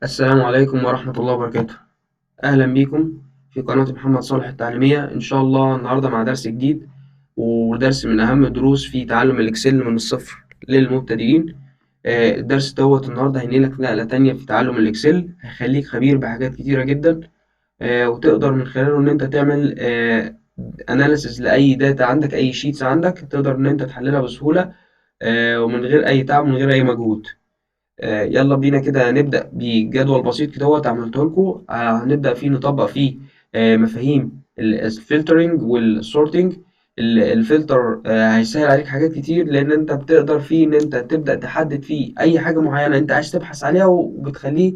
السلام عليكم ورحمة الله وبركاته. أهلا بيكم في قناة محمد صالح التعليمية. إن شاء الله النهاردة مع درس جديد، ودرس من أهم الدروس في تعلم الإكسل من الصفر للمبتدئين. الدرس دوت النهاردة هينقلك نقلة تانية في تعلم الإكسل، هيخليك خبير بحاجات كتيرة جدا. وتقدر من خلاله إن أنت تعمل أناليسيز لأي داتا عندك، أي شيتس عندك تقدر إن أنت تحللها بسهولة، ومن غير أي تعب، من غير أي مجهود. يلا بينا كده نبدأ بجدول بسيط كده عملته لكم. هنبدأ فيه نطبق فيه مفاهيم الفلترنج والسورتنج. الفلتر هيسهل عليك حاجات كتير، لأن أنت بتقدر فيه إن أنت تبدأ تحدد فيه أي حاجة معينة أنت عايز تبحث عليها، وبتخليه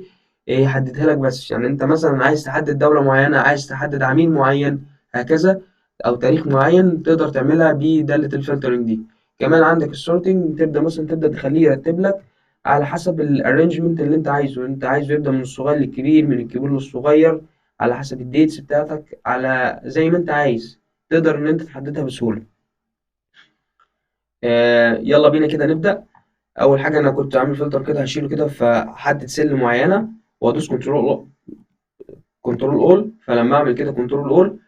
يحددها لك. بس يعني أنت مثلا عايز تحدد دولة معينة، عايز تحدد عميل معين، هكذا، أو تاريخ معين، تقدر تعملها بدالة الفلترنج دي. كمان عندك السورتنج، تبدأ تخليه يرتب لك على حسب الارينجمنت اللي انت عايزه يبدأ من الصغير للكبير، من الكبير للصغير، على حسب الديتس بتاعتك، على زي ما انت عايز، تقدر ان انت تحددها بسهولة. يلا بينا كده نبدأ. اول حاجة انا كنت عامل فلتر كده، هشيله كده، فحدد سل معينة، وادوس كنترول اول. فلما اعمل كده كنترول اول،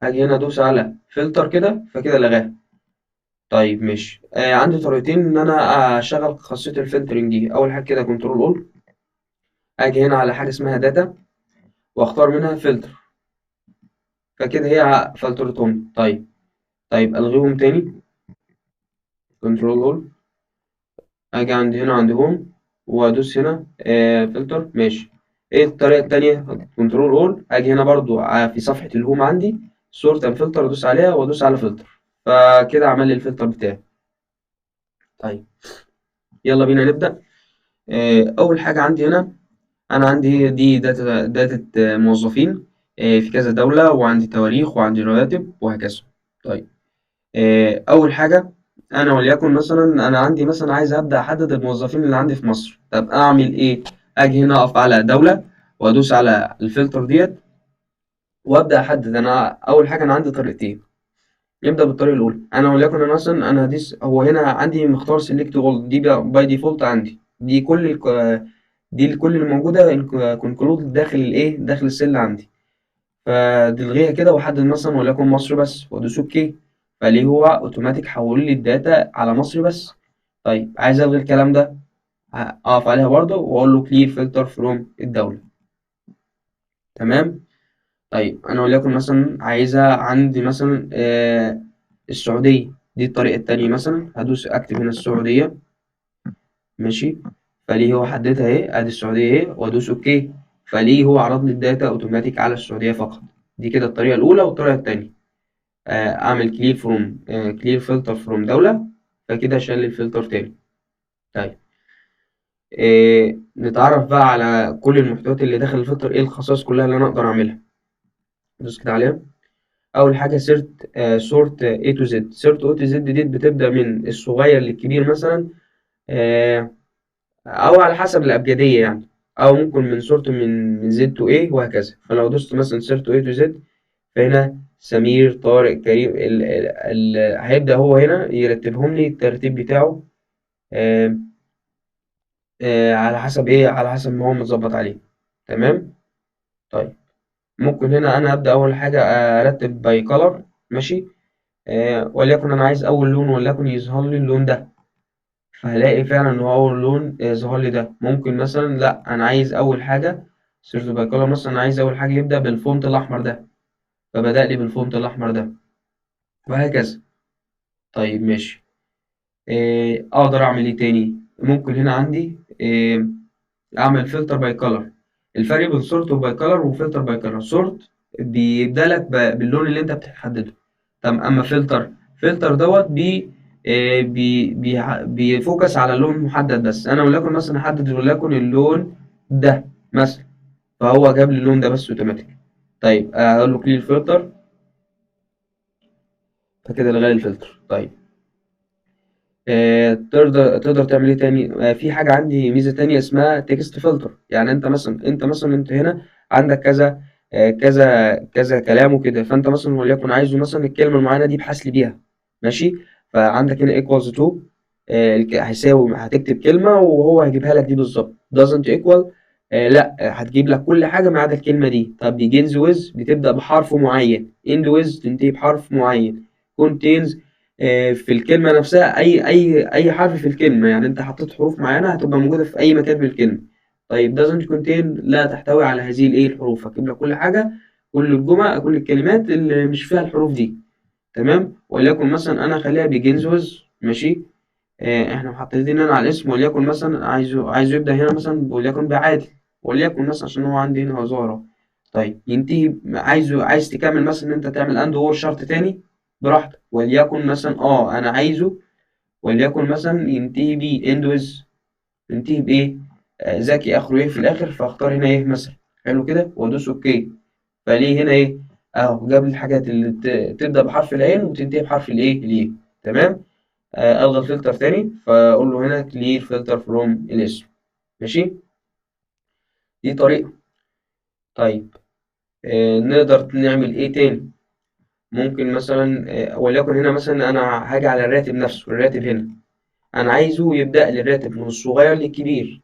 هاجي هنا ادوس على فلتر كده، فكده لغاه. طيب ماشي. عندي طريقتين ان انا اشغل خاصية الفلترنج دي. اول حاجة كده كنترول اول، اجي هنا على حاجة اسمها داتا، واختار منها فلتر، فكده هي فلترتهم. طيب الغيهم تاني، كنترول اول، اجي عندي هنا عند هوم، وادوس هنا فلتر. ماشي. ايه الطريقة التانية؟ كنترول اول، اجي هنا برضو في صفحة الهوم عندي سورت اند فلتر، ادوس عليها وادوس على فلتر، فكده عمل لي الفلتر بتاعي. طيب يلا بينا نبدأ. اول حاجة عندي هنا، انا عندي دي داتا موظفين في كذا دولة، وعندي تواريخ، وعندي رواتب، وهكذا. طيب أول حاجة، أنا وليكن مثلا أنا عندي مثلا عايز أبدأ أحدد الموظفين اللي عندي في مصر. طب أعمل إيه؟ أجي هنا أقف على دولة، وأدوس على الفلتر ديت، وأبدأ أحدد. أنا أول حاجة أنا عندي طريقتين. نبدأ بالطريقة الأولى. أنا وليكن أنا مثلا أنا هديس، هو هنا عندي مختار سيلكت أول، دي باي ديفولت عندي، دي كل دي كل اللي موجودة كونكلود داخل الإيه، داخل السيل عندي. فدلغيها كده، واحدد مثلا وليكن مصر بس، وادوس اوكي، فليه هو اوتوماتيك حول لي الداتا على مصر بس. طيب عايز الغي الكلام ده، اقف عليها برضه واقول له كلير فلتر فروم الدوله. تمام. طيب انا وليكن مثلا عايزها عندي مثلا السعوديه، دي الطريقه التانية. مثلا هدوس اكتب هنا السعوديه، ماشي، فليه هو حددها اهي، ادي السعوديه اهي، وادوس اوكي، فليه هو عرض لي الداتا اوتوماتيك على السعوديه فقط. دي كده الطريقه الاولى. والطريقه التانية، اعمل كلير فلتر فروم دولة، فكده شال لي الفلتر تاني. طيب نتعرف بقى على كل المحتويات اللي داخل الفلتر، ايه الخصائص كلها اللي انا اقدر اعملها. ندوس كده عليها. اول حاجه سورت A to Z. سورت A to Z دي بتبدا من الصغير للكبير مثلا، آه، او على حسب الابجديه يعني، او ممكن من سورت من Z to A وهكذا. فلو دوست مثلا سورت A to Z، فهنا سمير، طارق، كريم، هيبدأ هو هنا يرتبهم لي الترتيب بتاعه، آه على حسب ايه، على حسب ما هو متظبط عليه. تمام. طيب ممكن هنا انا ابدا اول حاجه ارتب باي كولر، ماشي. وليكن انا عايز اول لون وليكن يظهر لي اللون ده، فهلاقي فعلا ان هو اول لون ظهر لي ده. ممكن مثلا لا، انا عايز اول حاجه سيرش باي كولر، مثلا عايز اول حاجه يبدا بالفونت الاحمر ده، فبدا لي بالفونت الاحمر ده، وهكذا. طيب ماشي. اقدر اعمل ايه تاني؟ ممكن هنا عندي اعمل فلتر باي كولر. الفرق بين سورت وباي كولر وفلتر باي كولر، سورت بيبدأ لك باللون اللي انت بتحدده. تمام. اما فلتر دوت بيفوكس على لون محدد بس. انا وليكن مثلا احدد وليكن اللون ده مثلا، فهو جاب لي اللون ده بس اوتوماتيك. طيب اقول له كلير فلتر، فكده لغاية الفلتر. طيب تقدر تعمل ايه تاني؟ في حاجة عندي ميزة تانية اسمها تكست فلتر. يعني انت هنا عندك كذا كذا كلام وكده، فانت مثلا وليكن عايزه مثلا الكلمة المعينة دي ابحث لي بيها، ماشي. فعندك هنا equals to، هيساوي، هتكتب كلمة وهو هيجيبها لك دي بالظبط. doesn't equal لا هتجيب لك كل حاجة ما عدا الكلمة دي. طب begins with بتبدأ بحرف معين، end with تنتهي بحرف معين، contains في الكلمة نفسها أي حرف في الكلمة، يعني أنت حطيت حروف معينة هتبقى موجودة في أي مكان في الكلمة. طيب doesn't contain لا تحتوي على هذه الإيه الحروف، هتجيب لك كل حاجة، كل الجمل، كل الكلمات اللي مش فيها الحروف دي. تمام. وليكن مثلا أنا أخليها begins with، ماشي. احنا محددين هنا على الاسم، وليكن مثلا عايزه يبدأ هنا مثلا وليكن بعادل، وليكن مثلا عشان هو عندي هنا وزارة. طيب ينتهي عايز تكمل مثلا ان انت تعمل اند اور شرط تاني براحتك، وليكن مثلا انا عايزه وليكن مثلا ينتهي بيه اند ويز، ينتهي بايه؟ ذكي اخره ايه في الاخر، فاختار هنا ايه مثلا. حلو كده وادوس اوكي. فليه هنا ايه؟ اهو جاب لي الحاجات اللي تبدأ بحرف العين وتنتهي بحرف الايه ليه. تمام. الغي الفلتر تاني، فاقول له هنا clear filter from الاسم. ماشي. دي طريقة. طيب نقدر نعمل ايه تاني؟ ممكن مثلا وليكن هنا مثلا انا هاجي على الراتب نفسه، الراتب هنا انا عايزه يبدأ لي الراتب من الصغير للكبير،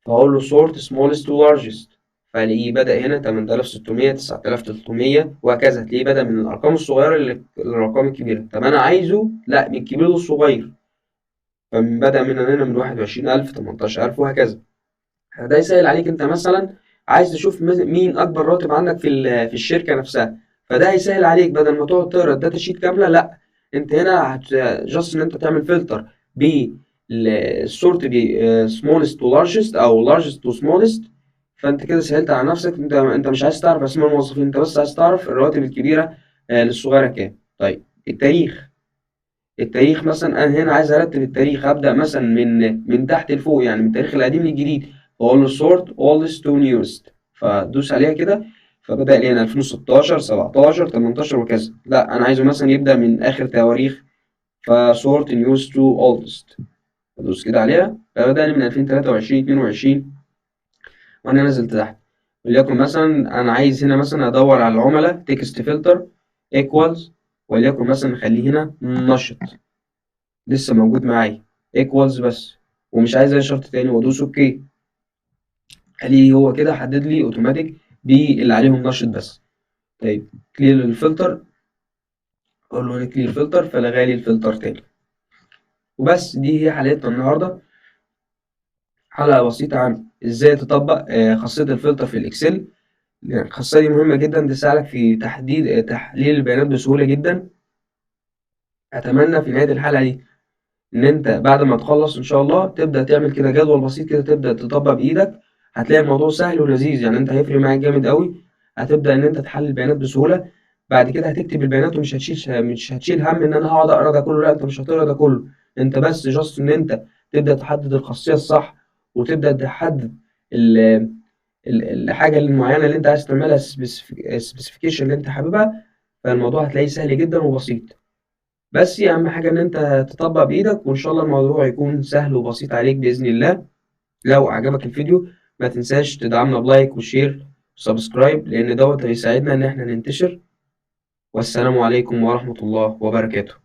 فاقول له sort smallest to largest، فالاقيه بدأ هنا 8600 9300 وهكذا، تلاقيه بدأ من الارقام الصغيرة للارقام الكبيرة. طب انا عايزه لا من الكبير للصغير، فبدأ من هنا من 21000 18000 وهكذا. ده يسهل عليك انت مثلا عايز تشوف مين اكبر راتب عندك في الشركه نفسها، فده هيسهل عليك بدل ما تقعد تقرا الداتا شيت كامله. لا انت هنا جاست ان انت تعمل فلتر بالسورت ب smallest to largest او largest to smallest، فانت كده سهلت على نفسك. انت مش عايز تعرف اسماء الموظفين، انت بس عايز تعرف الرواتب الكبيره للصغيره كام. طيب التاريخ مثلا انا هنا عايز ارتب التاريخ، ابدا مثلا من تحت لفوق، يعني من التاريخ القديم للجديد، فاقول له sort oldest to newest، فادوس عليها كده، فبدا لي هنا 2016 17 18 وكذا. لا انا عايزه مثلا يبدا من اخر تواريخ، فsort newest to oldest، ادوس كده عليها فبدا لي من 2023 22 وانا نزلت تحت. وليكن مثلا انا عايز هنا مثلا ادور على العملاء، تكست فلتر equals، وليكن مثلا نخليه هنا نشط لسه موجود معايا equals بس، ومش عايز اي شرط تاني، وادوس اوكي. ليه هو كده حدد لي اوتوماتيك باللي عليهم نشط بس. طيب كلير الفلتر، اقول له كلير فلتر فلغى لي الفلتر تاني. وبس دي هي حلقتنا النهارده، حلقه بسيطه عن ازاي تطبق خاصيه الفلتر في الاكسل. يعني الخاصيه دي مهمه جدا، تساعدك في تحديد تحليل البيانات بسهوله جدا. اتمنى في نهايه الحلقه دي ان انت بعد ما تخلص ان شاء الله تبدا تعمل كده جدول بسيط كده، تبدا تطبق بايدك، هتلاقي الموضوع سهل ولذيذ. يعني انت هيفرق معاك جامد قوي، هتبدا ان انت تحلل البيانات بسهوله. بعد كده هتكتب البيانات ومش مش هتشيل هم ان انا هقعد اقرا ده كله، لا انت مش هتقرا ده كله، انت بس جاست ان انت تبدا تحدد الخاصيه الصح، وتبدا تحدد ال- الحاجه المعينه اللي انت عايز تعملها، السبيسيفيكيشن اللي انت حاببها، فالموضوع هتلاقيه سهل جدا وبسيط. بس أهم حاجة إن أنت تطبق بإيدك، وإن شاء الله الموضوع يكون سهل وبسيط عليك بإذن الله. لو عجبك الفيديو ما تنساش تدعمنا بلايك وشير وسبسكرايب، لأن دوت هيساعدنا إن إحنا ننتشر. والسلام عليكم ورحمة الله وبركاته.